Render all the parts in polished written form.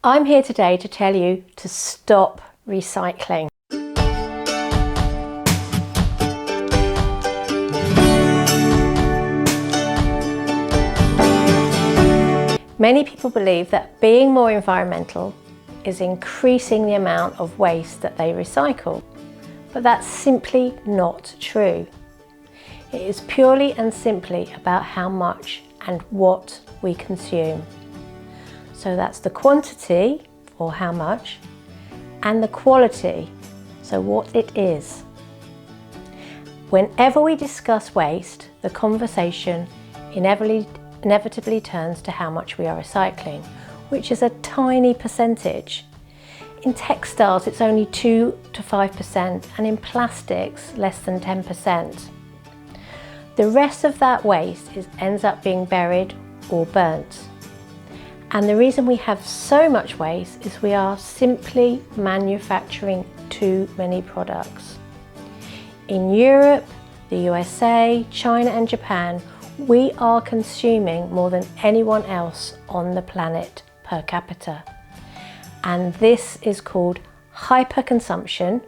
I'm here today to tell you to stop recycling. Many people believe that being more environmental is increasing the amount of waste that they recycle, but that's simply not true. It is purely and simply about how much and what we consume. So that's the quantity, or how much, and the quality, so what it is. Whenever we discuss waste, the conversation inevitably turns to how much we are recycling, which is a tiny percentage. In textiles, it's only 2 to 5%, and in plastics, less than 10%. The rest of that waste ends up being buried or burnt. And the reason we have so much waste is we are simply manufacturing too many products. In Europe, the USA, China and Japan, we are consuming more than anyone else on the planet per capita. And this is called hyperconsumption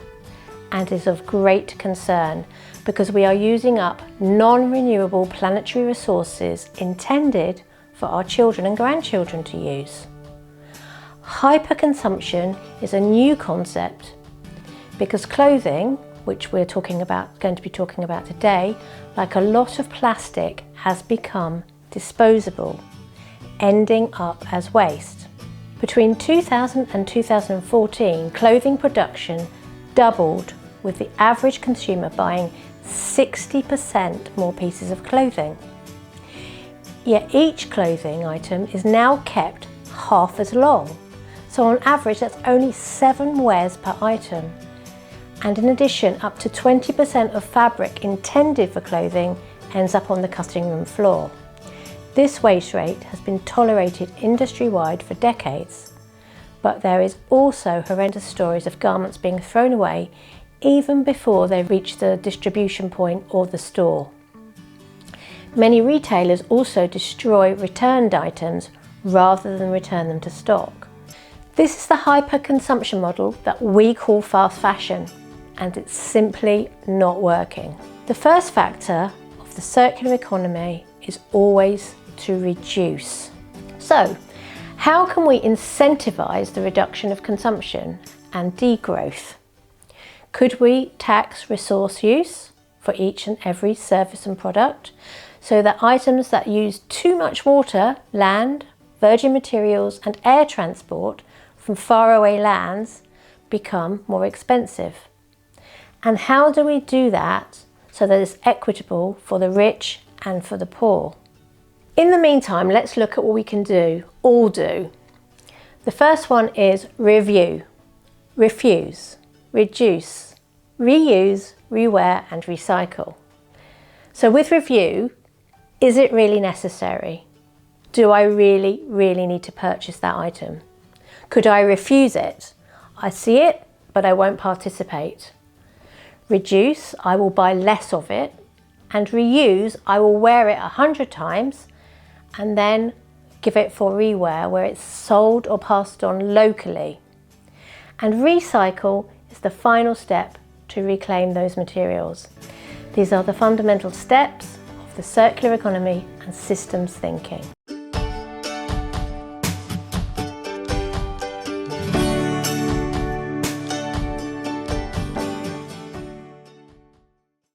and is of great concern because we are using up non-renewable planetary resources intended for our children and grandchildren to use. Hyperconsumption is a new concept because clothing, which we're going to be talking about today, like a lot of plastic, has become disposable, ending up as waste. Between 2000 and 2014, clothing production doubled, with the average consumer buying 60% more pieces of clothing. Yet each clothing item is now kept half as long. So on average, that's only 7 wears per item. And in addition, up to 20% of fabric intended for clothing ends up on the cutting room floor. This waste rate has been tolerated industry-wide for decades. But there is also horrendous stories of garments being thrown away even before they reach the distribution point or the store. Many retailers also destroy returned items rather than return them to stock. This is the hyperconsumption model that we call fast fashion, and it's simply not working. The first factor of the circular economy is always to reduce. So, how can we incentivize the reduction of consumption and degrowth? Could we tax resource use for each and every service and product, so that items that use too much water, land, virgin materials and air transport from faraway lands become more expensive? And how do we do that so that it's equitable for the rich and for the poor? In the meantime, let's look at what we can all do. The first one is review, refuse, reduce, reuse, rewear and recycle. So with review, is it really necessary? Do I really need to purchase that item? Could I refuse it? I see it, but I won't participate. Reduce, I will buy less of it. And reuse, I will wear it 100 times and then give it for rewear where it's sold or passed on locally. And recycle is the final step to reclaim those materials. These are the fundamental steps of the circular economy and systems thinking.